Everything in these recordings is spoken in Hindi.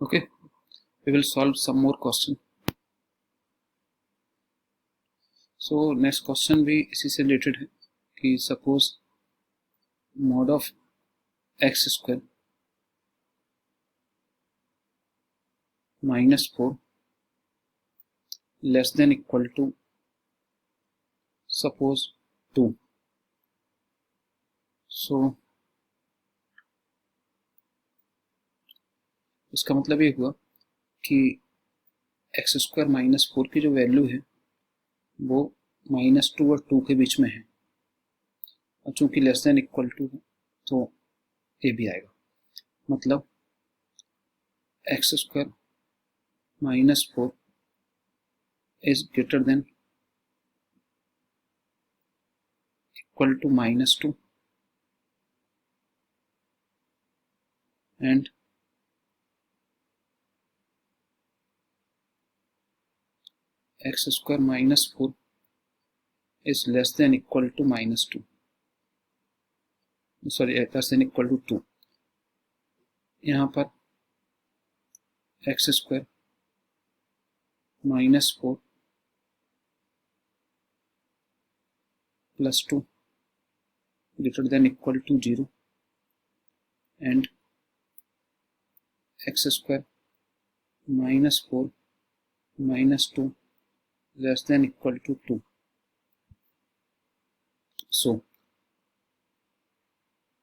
Okay, we will solve some more question. So next question भी इसी से related है कि suppose mod of x square minus 4 less than equal to suppose 2. So इसका मतलब ये हुआ कि एक्स स्क्वायर माइनस 4 की जो वैल्यू है वो -2 और 2 के बीच में है, और चूंकि लेस देन इक्वल टू है तो ये भी आएगा। मतलब x square -4 is greater than equal to -2 and x square -4 is less than equal to -2, sorry less than equal to 2। यहाँ पर x square -4 + 2 greater than equal to 0 and x square -4 -2 less than equal to 2. So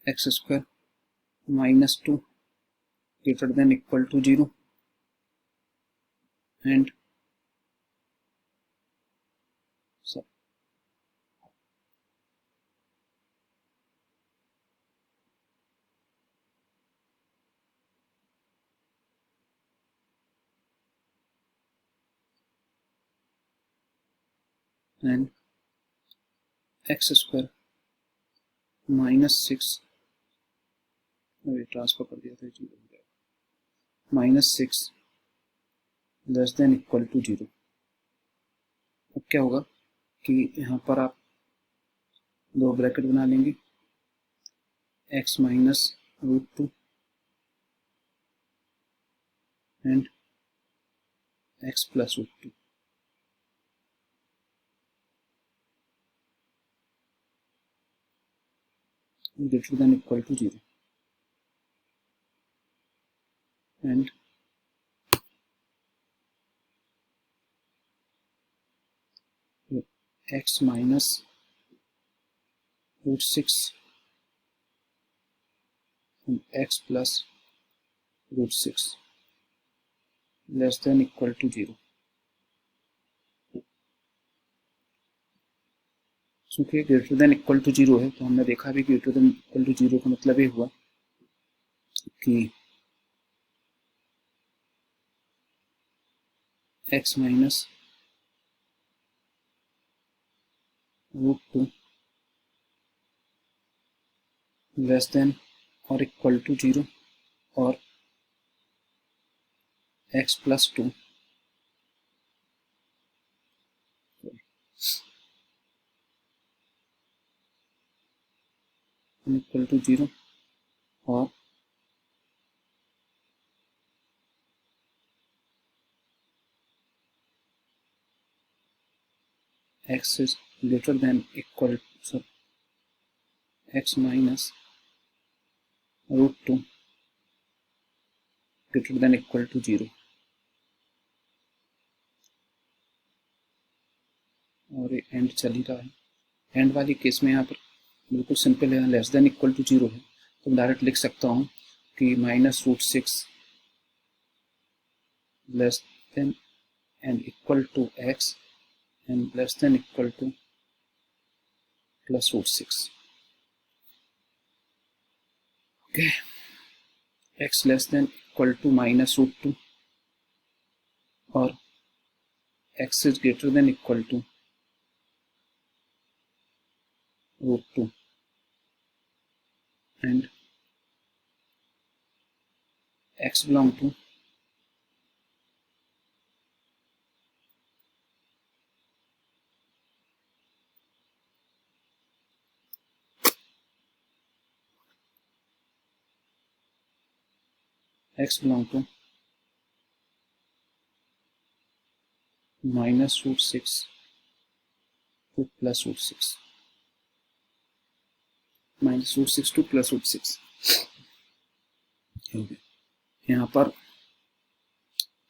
x square -2 greater than equal to 0 and x square -6 transfer कर दिया था, -6 लेस देन इक्वल टू 0। अब क्या होगा कि यहाँ पर आप दो ब्रैकेट बना लेंगे, x -√2 and x +√2। greater than equal to 0 and x -√6 and x +√6 less than equal to 0। चूंकि ग्रेटर देन इक्वल टू 0 है तो हमने देखा भी ग्रेटर देन इक्वल टू 0 का मतलब ये हुआ कि x -√2 लेस देन और इक्वल टू 0 और x +2 इक्वल टू 0 और x is greater than equal so x -√2 greater than equal to 0 और एंड चल ही रहा है। एंड वाली केस में यहाँ पर बिल्कुल सिंपल है, लेस देन इक्वल टू 0 है तो डायरेक्ट लिख सकता हूँ कि -√6 less than and equal to x and less than equal to +√6। okay, x less than equal to -√2 और x is greater than equal to √2 and x belong to x belong to minus root 6 to plus root 6, minus root 6 to plus root 6। यहाँ पर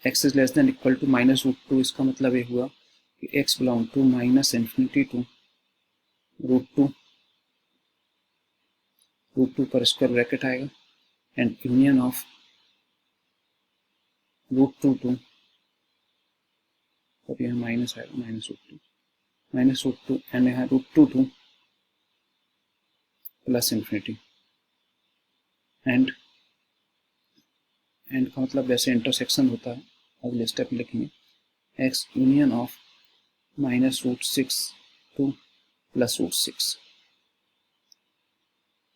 x is less than equal to minus root 2, इसका मतलब ये हुआ कि x belong to minus infinity to root 2 पर स्क्वायर ब्रैकेट आएगा and union of root 2 to, अब यहाँ माइनस आएगा, माइनस रूट 2 एंड यहाँ root 2 to plus infinity and का मतलब वैसे इंटरसेक्शन होता है, अगले स्टेप लिखेंगे x union of minus root 6 to plus root 6।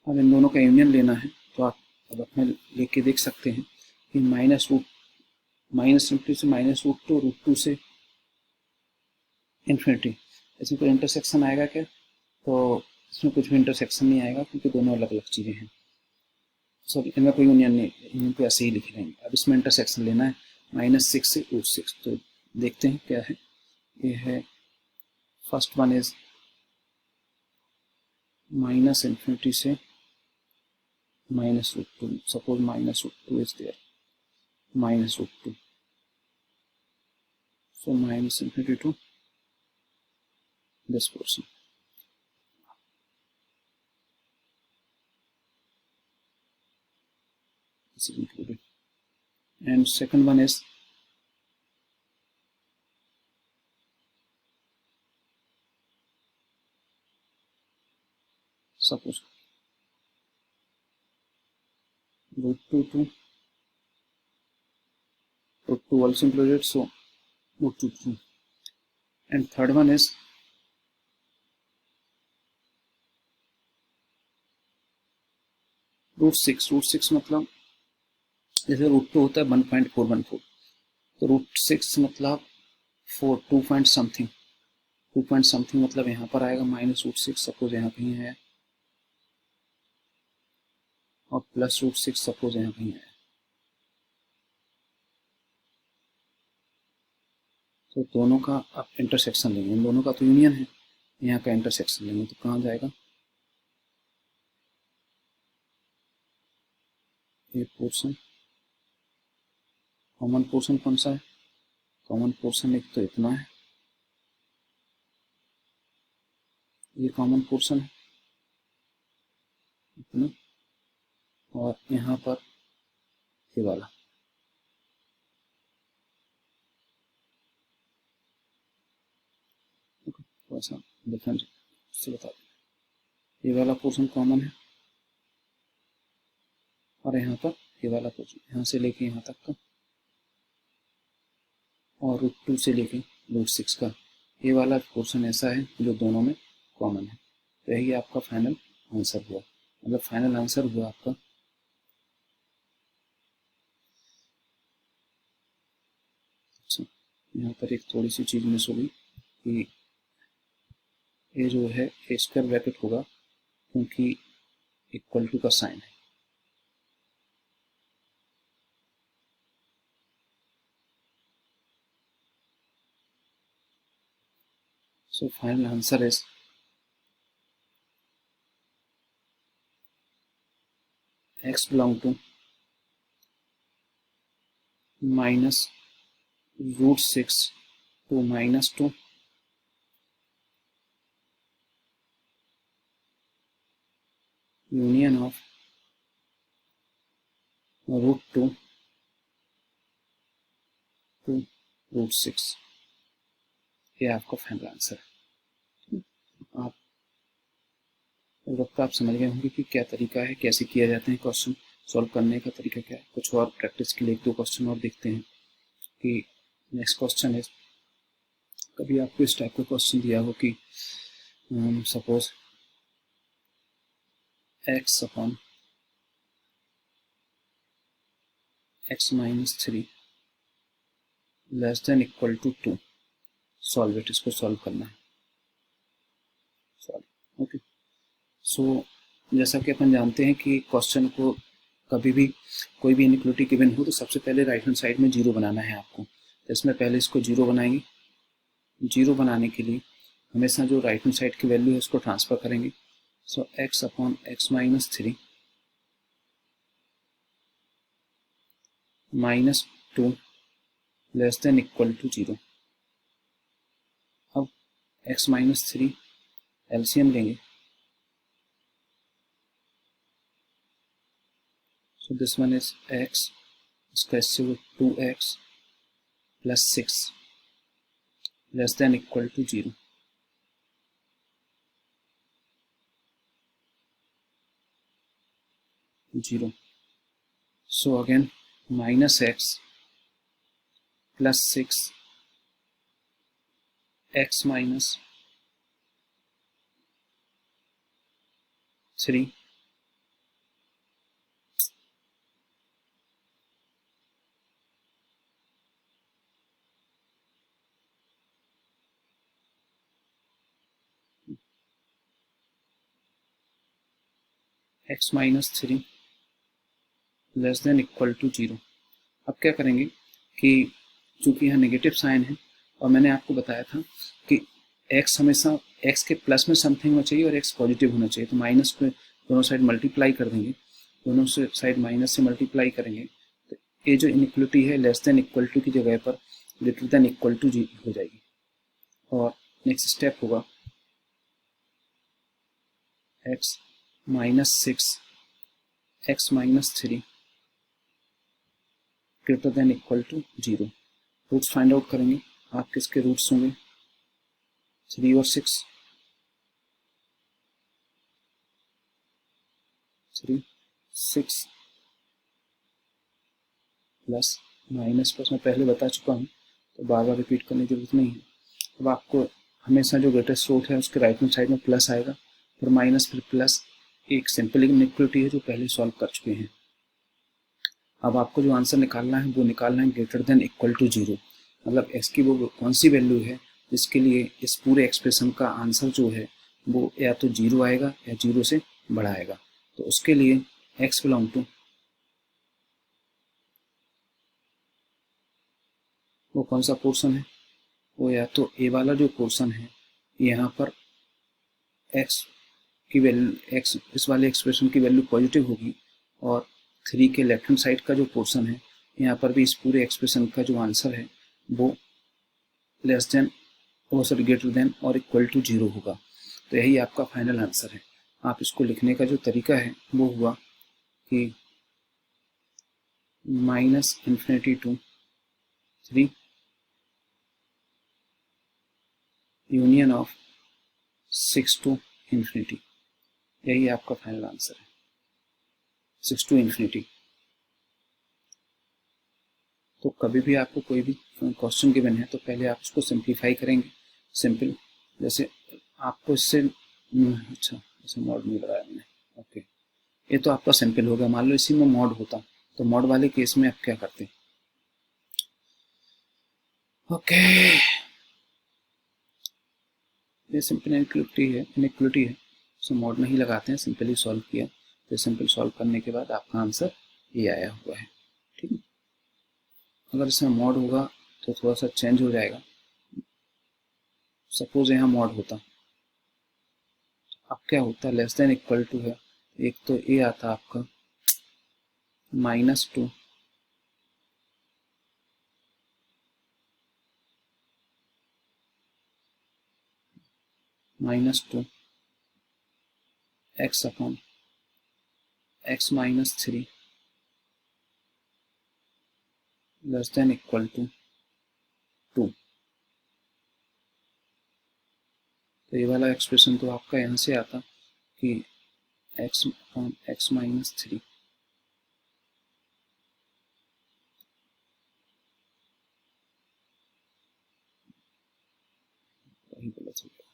अब इन दोनों का यूनियन लेना है तो आप अब अपने लेके देख सकते हैं कि माइनस इन्फिनिटी से माइनस रूट 2, रूट 2 से इन्फिनिटी, इसमें कोई इंटरसेक्शन आएगा क्या? तो इसमें कुछ भी इंटरसेक्शन नहीं आएगा क्योंकि दोनों अलग अलग चीज़ें हैं। सब इनमें कोई यूनियन नहीं, यूनियन को ऐसे ही लिख लेंगे। अब इसमें इंटरसेक्शन लेना है माइनस 6 से रूट 6, तो देखते हैं क्या है। ये है first one is minus infinity से minus root 2, suppose minus root 2 is there, minus root 2, so minus infinity to this portion. This is included. And second one is suppose root 2 to root 2 also included, so root 2 to, and third one is root 6 मतलब जैसे रूट 2 होता है 1.414, तो रूट 6 मतलब 2 पॉइंट समथिंग मतलब यहाँ पर आएगा माइनस रूट 6, सपोज यहाँ कहीं है, और प्लस रूट 6 सपोज यहाँ कहीं है। तो दोनों का आप इंटरसेक्शन लेंगे, इन दोनों का तो यूनियन है, यहाँ का इंटरसेक्शन लेंगे तो कहाँ जाएगा? ये पोर्शन, कॉमन पोर्शन कौन सा है? कॉमन पोर्शन एक तो इतना है, ये कॉमन पोर्शन है इतना, और यहाँ पर ये वाला, थोड़ा सा डिफरेंस से बता दें। ये वाला पोर्शन कॉमन है और यहाँ पर ये वाला पोर्शन, यहाँ से लेके यहाँ तक का, और रूट 2 से लेके रूट 6 का, ये वाला पोर्शन ऐसा है जो दोनों में कॉमन है। तो यही आपका फाइनल आंसर हुआ, मतलब फाइनल आंसर हुआ आपका यहाँ पर एक थोड़ी सी चीज मिस होगी कि ये जो है ए स्क्वायर ब्रैकेट होगा क्योंकि इक्वल टू का साइन है। So final answer is x belong to minus root 6 to minus 2 union of root 2 to root 6, ये आपका फाइनल आंसर है। आप वक्त आप समझ गए होंगे कि क्या तरीका है, कैसे किया जाते हैं क्वेश्चन सॉल्व करने का तरीका क्या है। कुछ और प्रैक्टिस के लिए 1-2 क्वेश्चन और देखते हैं कि नेक्स्ट क्वेश्चन है, कभी आपको इस टाइप का क्वेश्चन दिया हो कि suppose x upon x minus 3 less than equal to 2, solve it, इसको सॉल्व करना है, सॉल्व। ओके, सो जैसा कि अपन जानते हैं कि क्वेश्चन को कभी भी कोई भी इनइक्वालिटी गिवन हो तो सबसे पहले राइट हैंड साइड में 0 बनाना है आपको। तो इसमें पहले इसको 0 बनाएंगे जीरो बनाने के लिए हमेशा जो राइट हैंड साइड की वैल्यू है उसको ट्रांसफर करेंगे। So x upon x minus 3 minus 2 less than equal to 0। अब x माइनस 3 एलसीएम लेंगे। So this one is x, इसका इससे वो 2x plus 6 less than equal to 0। So again minus x plus 6 x minus 3 x minus 3 less than equal to 0। अब क्या करेंगे कि चूंकि यहाँ नेगेटिव साइन है और मैंने आपको बताया था कि x हमेशा x के प्लस में समथिंग होना चाहिए और x पॉजिटिव होना चाहिए, तो माइनस को दोनों साइड मल्टीप्लाई कर देंगे, दोनों साइड माइनस से मल्टीप्लाई करेंगे तो ये जो इनइक्वलिटी है लेस देन इक्वल टू की जगह पर ग्रेटर देन इक्वल टू हो जाएगी। और नेक्स्ट स्टेप होगा x minus 6 x minus 3 greater than equal to 0। Roots find out करेंगे। आप किसके रूट्स होंगे 3 और 6, 3 6 प्लस माइनस प्लस मैं पहले बता चुका हूँ तो बार बार रिपीट करने की जरूरत नहीं है। अब आपको हमेशा जो ग्रेटेस्ट रूट है उसके राइट हैंड साइड में प्लस आएगा, फिर माइनस फिर प्लस। एक सिंपल इनइक्वलिटी है जो पहले सॉल्व कर चुके हैं। अब आपको जो आंसर निकालना है वो निकालना है ग्रेटर देन इक्वल टू 0, मतलब x की वो कौन सी वैल्यू है जिसके लिए इस पूरे एक्सप्रेशन का आंसर जो है वो या तो 0 आएगा या 0 से बड़ा आएगा। तो उसके लिए x बिलोंग टू वो कौन सा पोर्शन है, वो या तो a वाला जो पोर्शन है यहाँ पर x की वैल्यू x इस वाले एक्सप्रेशन की वैल्यू पॉजिटिव होगी और 3 के लेफ्ट हैंड साइड का जो पोर्शन है यहाँ पर भी इस पूरे एक्सप्रेशन का जो आंसर है वो लेस देन वो सॉरी ग्रेटर देन और इक्वल टू 0 होगा। तो यही आपका फाइनल आंसर है। आप इसको लिखने का जो तरीका है वो हुआ कि minus infinity to 3 union of 6 to infinity, यही आपका फाइनल आंसर है 6 टू इन्फिनिटी। तो कभी भी आपको कोई भी क्वेश्चन गिवन है तो पहले आप उसको सिंप्लीफाई करेंगे। सिंपल जैसे आपको इससे अच्छा ऐसे मॉड नहीं लगाया मैंने, ओके ये तो आपका सिंपल हो गया। मान लो इसी में मॉड होता तो मॉड वाले केस में आप क्या करते, ओके ये सिंपल इनइक्वलिटी है सो मॉड नहीं लगाते हैं, सिंपली सॉल्व किया। तो सिंपल सॉल्व करने के बाद आपका आंसर ये आया हुआ है। ठीक है, अगर इसमें मॉड होगा तो थोड़ा सा चेंज हो जाएगा। सपोज यहाँ मॉड होता, अब क्या होता है लेस देन इक्वल टू है, एक तो ये आता आपका -2 -2 x upon x minus 3 less than equal to 2। तो ये वाला एक्सप्रेशन तो आपका यहाँ से आता कि x अपॉन x माइनस 3 वही गलत हो गया,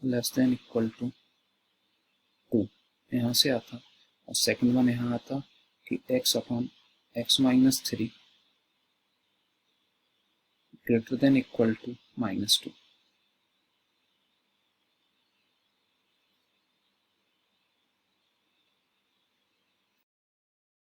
लेस देन इक्वल टू 2 यहाँ से आता, और सेकंड वन यहाँ आता कि x upon x minus 3 greater than equal to -2।